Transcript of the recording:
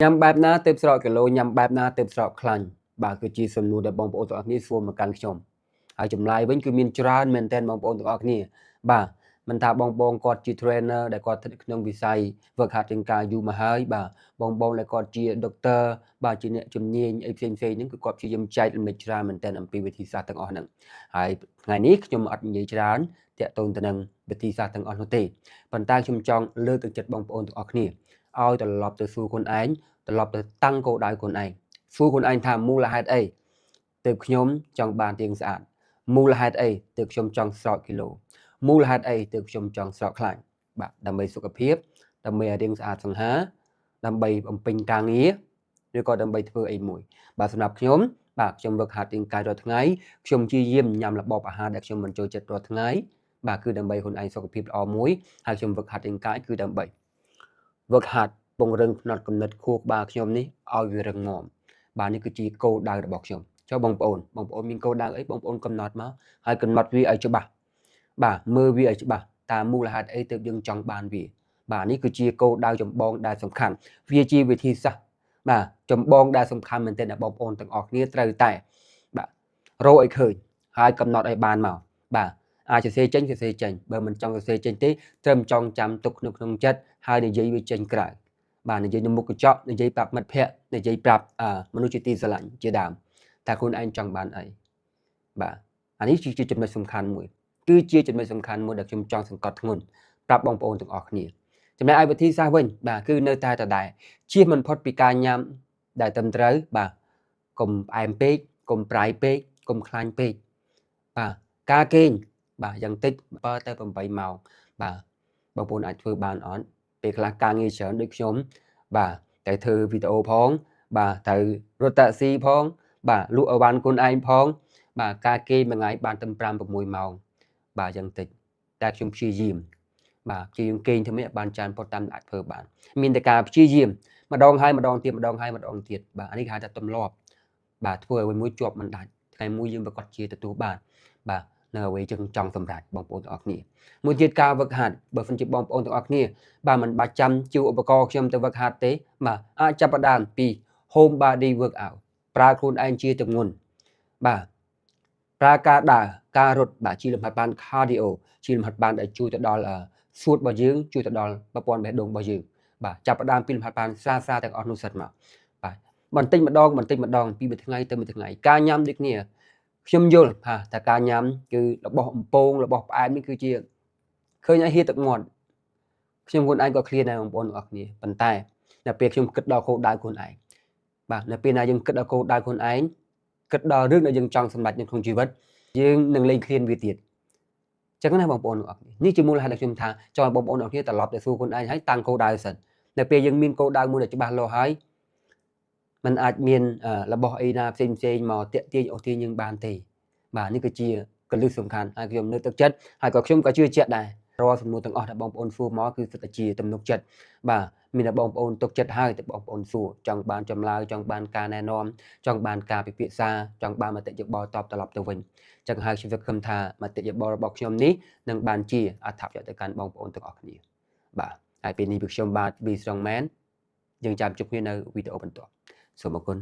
ញ៉ាំបែបណាទើបស្រកគីឡូញ៉ាំបែបណាទើបស្រកខ្លាញ់បាទគឺជាសំណួរដែលបងប្អូនទាំងអស់គ្នាសួរមកកាន់ខ្ញុំហើយចម្លើយវិញគឺមានច្រើនមែនទែនបងប្អូនទាំងអស់គ្នាបាទមិនថាបងគាត់ជា trainer ដែលគាត់ស្ថិតក្នុងវិស័យហ្វឹកហាត់រាងកាយយូរមកហើយបាទបងដែលគាត់ជា doctor បាទជាអ្នកជំនាញអីផ្សេងហ្នឹងគឺគាត់ព្យាយាមចែករំលែកច្រើនមែនទែនអំពីវិធីសាស្ត្រទាំងអស់ហ្នឹងហើយថ្ងៃនេះខ្ញុំអត់និយាយច្រើនតាក់ទងទៅនឹងវិធីសាស្ត្រទាំងអស់នោះទេប៉ុន្តែខ្ញុំចង់លើកទឹកចិត្តបងប្អូនទាំងអស់គ្នាឲ្យត្រឡប់ទៅសួរខ្លួនឯងត្រឡប់ទៅតាំងគោលដៅខ្លួនឯងសួរខ្លួនឯងថាមូលហេតុអីទើបខ្ញុំចង់បានរាងស្អាតមូលហេតុអីទើបខ្ញុំចង់ស្រកគីឡូមូលហេតុអីទើបខ្ញុំចង់ស្រកខ្លាញ់បាទដើម្បីសុខភាពដើម្បីឲ្យរាងស្អាតសង្ហាដើម្បីបំពេញការងារឬក៏ដើម្បីធ្វើអីមួយបាទសម្រាប់ខ្ញុំបាទខ្ញុំវឹកហាត់រាងកាយរាល់ថ្ងៃខ្ញុំព្យាយាមញ៉ាំរបបអាហារដែលខ្ញុំមិនចូលចិត្តរាល់ថ្ងៃបាទគឺដើម្បីខ្លួនឯងសុខភាពល្អមួយហើយខ្ញុំវឹកហាត់រាងកាយគឺដើម្បីវឹកហាត់ពង្រឹងផ្នត់គំនិតខួរក្បាលខ្ញុំនេះឲ្យវារឹងមាំបាទនេះគឺជាគោលដៅរបស់ខ្ញុំចុះបងប្អូនមានគោលដៅអីបងប្អូនកំណត់មកហើយកំណត់វាឲ្យច្បាស់បាទមើលវាឲ្យច្បាស់តើមូលហេតុអីទើបយើងចង់បានវាបាទនេះគឺជាគោលដៅចម្បងដែលសំខាន់វាជាវិធីសាស្ត្របាទចម្បងដែលសំខាន់មែនទែនដែលបងប្អូនទាំងអស់គ្នាត្រូវតែបាទរកឲ្យឃើញហើយកំណត់ឲ្យបានមកបាទអាចសរសេរចេញបើមិនចង់សរសេរចេញទេត្រឹមចង់ចាំទុកក្នុងចិត្តហើយនិយាយវាចេញក្រៅបាទនិយាយនៅមុខកញ្ចក់និយាយប្រាប់មិត្តភ័ក្តិនិយាយប្រាប់មនុស្សជាទីស្រឡាញ់ជាដើមតែខ្លួនឯងចង់បានអីបាទអានេះជាចំណុចសំខាន់មួយគឺជាចំណុចសំខាន់មួយដែលខ្ញុំចង់សង្កត់ធ្ងន់ប្រាប់បងប្អូនទាំងអស់គ្នាចំណែកឯវិធីសាស្ត្រវិញបាទគឺនៅតែដដែលជៀសមិនផុតពីការញ៉ាំដែលត្រឹមត្រូវបាទកុំផ្អែមពេកកុំប្រៃពេកកុំខ្លាញ់ពេកបាទការគេងបាទយ៉ាងតិច7ទៅ8ម៉ោងបាទបងប្អូនអាចធ្វើបានអត់ពេលខ្លះការងារច្រើនដូចខ្ញុំបាទត្រូវធ្វើវីដេអូផងបាទត្រូវរត់តាក់ស៊ីផងបាទលក់អីវ៉ាន់ខ្លួនឯងផងបាទការគេងមួយថ្ងៃបានត្រឹម5 6ម៉ោងបាទយ៉ាងតិចតែខ្ញុំព្យាយាមបាទព្យាយាមគេងធ្វើម៉េចបានច្រើនផុតតាមអាចធ្វើបានមានតែការព្យាយាមម្ដងហើយម្ដងទៀតម្ដងហើយម្ដងទៀតបាទអានេះគេហៅថាទម្លាប់បាទធ្វើឲ្យមួយជាប់មិនដាច់ថ្ងៃមួយយើងប្រកាសជាទទួលបានបាទនៅអ្វីយើងចង់សម្រេចបងប្អូនទាំងអស់គ្នាមួយទៀតការវឹកហាត់បើមិនជាបងប្អូនទាំងអស់គ្នាបាទមិនបាច់ចាំជួឧបករណ៍ខ្ញុំទៅវឹកហាត់ទេបាទអាចចាប់ផ្ដើមពី home body workout ប្រើខ្លួនឯងជាទម្ងន់បាទប្រើការដើរការរត់បាទជាលំហាត់បាន cardio ជាលំហាត់បានដែលជួយទៅដល់សួតរបស់យើងជួយទៅដល់ប្រព័ន្ធបេះដូងរបស់យើងបាទចាប់ផ្ដើមពីលំហាត់បានស្រាលទាំងអស់នោះសិនមកបាទបន្តិចម្ដងពីមួយថ្ងៃទៅមួយថ្ងៃការញ៉ាំដូចគ្នាខ្ញុំយល់ថាការញ៉ាំគឺរបស់អំពងរបស់ផ្អែមនេះគឺជាឃើញឲ្យហៀទឹកមាត់ខ្ញុំខ្លួនឯងក៏ឃ្លានដែរបងប្អូនទាំងអស់គ្នាប៉ុន្តែនៅពេលខ្ញុំគិតដល់គោលដៅខ្លួនឯងបាទនៅពេលណាយើងគិតដល់គោលដៅខ្លួនឯងគិតដល់រឿងដែលយើងចង់សម្រេចនៅក្នុងជីវិតយើងនឹងលែងឃ្លានវាទៀតចឹងណាបងប្អូនទាំងអស់គ្នានេះជាមូលហេតុដែលខ្ញុំថាចង់ឲ្យបងប្អូនទាំងអស់គ្នាត្រឡប់ទៅសួរខ្លួនឯងហើយតាំងគោលដៅសិននៅពេលយើងមានគោលដៅមួយដែលច្បាស់លាស់ហើយมันអាចមានរបស់អីណាផ្សេងមកតាក់ទាញអូសទាញយើងបានទេបាទនេះគឺជាកលឹះសំខាន់ហើយខ្ញុំនៅទឹកចិត្តហើយក៏ខ្ញុំក៏ជឿជាក់ដែររាល់សំណួរទាំងអស់ដែលបងប្អូនសួរមកគឺសិតតែជាទំនុកចិត្តបាទមានតែបងប្អូនទុកចិត្តហើយតែបងប្អូនសួរចង់បានចម្លើយចង់បានការណែនាំចង់បានការពិភាក្សាចង់បានមតិយោបល់តបត្រឡប់ទៅវិញចឹងហើយខ្ញុំសង្ឃឹមថាមតិយោបល់របស់ខ្ញុំនេះនឹងបានជាអត្ថប្រយោជន៍ទៅកាន់បងប្អូនទាំងអស់គ្នាបាទហើយពេលនេះពីខ្ញុំបាទ B Strongman យើងចាំជួបគ្នានៅវីដេអូបន្ទាប់សូមអរគុណ